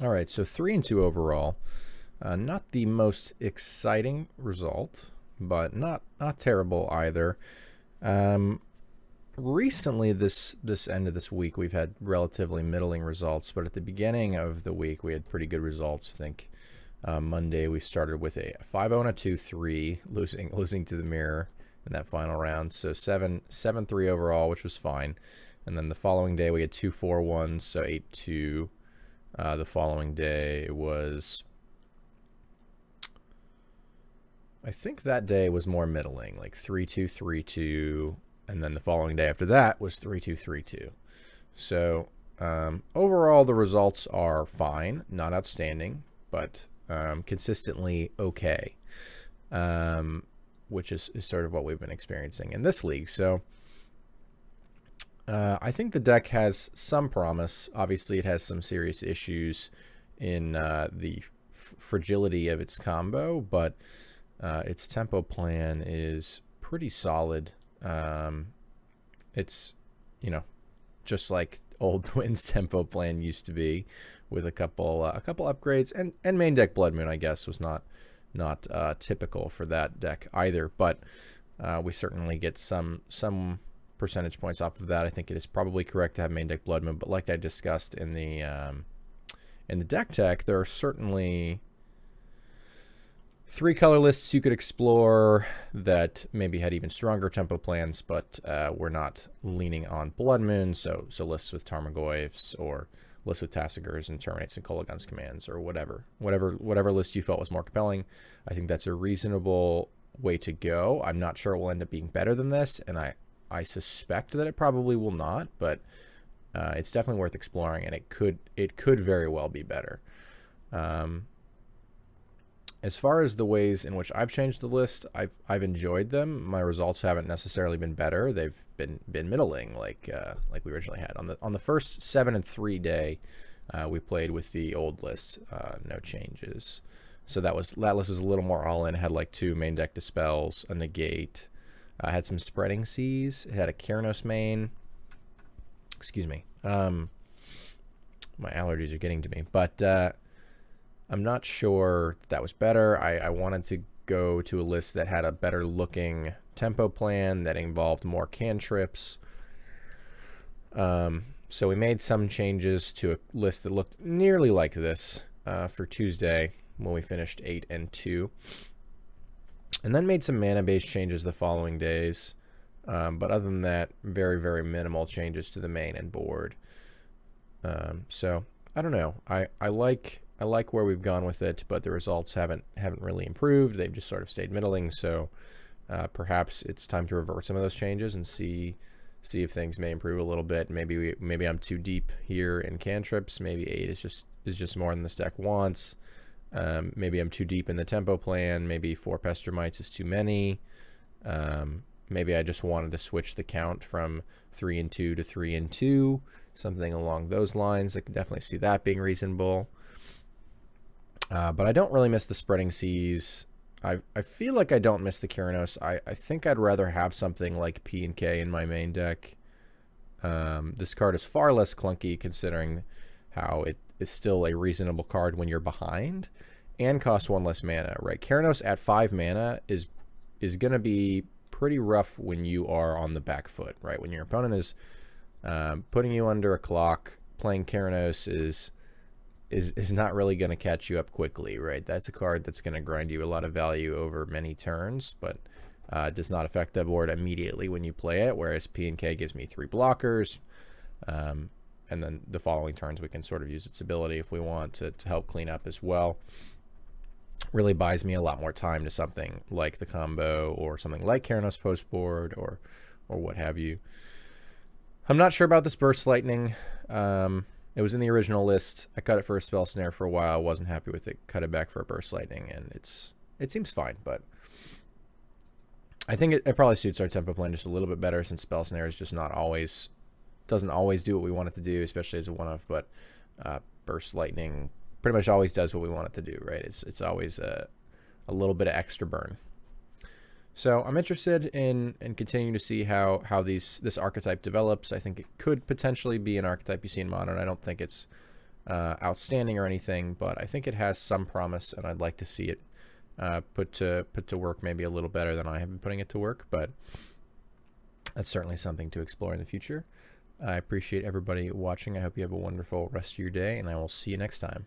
All right, so 3-2 overall. Not the most exciting result, but not terrible either. Recently, this end of this week, we've had relatively middling results, but at the beginning of the week, we had pretty good results. I think Monday we started with a 5-0 and a 2-3, losing to the mirror in that final round. So 7-3 overall, which was fine. And then the following day we had 2-4-1, so 8-2. The following day was, I think that day was more middling, like 3-2, 3-2, and then the following day after that was 3-2, 3-2. So overall, the results are fine, not outstanding, but consistently okay, which is sort of what we've been experiencing in this league. So I think the deck has some promise. Obviously, it has some serious issues in the fragility of its combo, but its tempo plan is pretty solid. It's, just like old Twins tempo plan used to be, with a couple upgrades, and main deck Blood Moon, I guess, was not typical for that deck either. But we certainly get some percentage points off of that. I think it is probably correct to have main deck Blood Moon, but like I discussed in the deck tech, there are certainly 3 color lists you could explore that maybe had even stronger tempo plans, but we're not leaning on Blood Moon, so lists with Tarmogoyfs, or lists with Tassigurs and Terminates and Kolaghan's commands, or whatever list you felt was more compelling. I think that's a reasonable way to go. I'm not sure it will end up being better than this, and I suspect that it probably will not, but it's definitely worth exploring, and it could very well be better. As far as the ways in which I've changed the list, I've enjoyed them. My results haven't necessarily been better. They've been middling, like we originally had. On the first 7-3 day, we played with the old list, no changes. So that list was a little more all in. It had like 2 main deck dispels, a negate. Had some spreading seas. It had a Keranos main. Excuse me. My allergies are getting to me, but I'm not sure that was better. I wanted to go to a list that had a better looking tempo plan that involved more cantrips. So we made some changes to a list that looked nearly like this for Tuesday when we finished 8-2. And then made some mana-based changes the following days. But other than that, very, very minimal changes to the main and board. So I don't know. I like where we've gone with it, but the results haven't really improved. They've just sort of stayed middling. So perhaps it's time to revert some of those changes and see if things may improve a little bit. Maybe I'm too deep here in cantrips. Maybe 8 is just more than this deck wants. Maybe I'm too deep in the tempo plan. Maybe 4 Pester Mites is too many. Maybe I just wanted to switch the count from 3-2 to 3-2, something along those lines. I can definitely see that being reasonable. But I don't really miss the Spreading Seas. I feel like I don't miss the Keranos. I think I'd rather have something like P and K in my main deck. This card is far less clunky considering how it is still a reasonable card when you're behind, and costs 1 less mana, right? Keranos at 5 mana is going to be pretty rough when you are on the back foot, right? When your opponent is putting you under a clock, playing Keranos is not really going to catch you up quickly, right? That's a card that's going to grind you a lot of value over many turns, but does not affect the board immediately when you play it, whereas P and K gives me 3 blockers, and then the following turns we can sort of use its ability if we want to help clean up as well. Really buys me a lot more time to something like the combo or something like Keranos post board or what have you. I'm not sure about this Burst Lightning. It was in the original list. I cut it for a Spell Snare for a while. I wasn't happy with it. Cut it back for a Burst Lightning, and it seems fine, but I think it probably suits our tempo plan just a little bit better, since Spell Snare is just doesn't always do what we want it to do, especially as a one-off, but Burst Lightning pretty much always does what we want it to do, right? It's always a little bit of extra burn. So I'm interested in continuing to see how this archetype develops. I think it could potentially be an archetype you see in Modern. I don't think it's outstanding or anything, but I think it has some promise, and I'd like to see it put to work maybe a little better than I have been putting it to work, but that's certainly something to explore in the future. I appreciate everybody watching. I hope you have a wonderful rest of your day, and I will see you next time.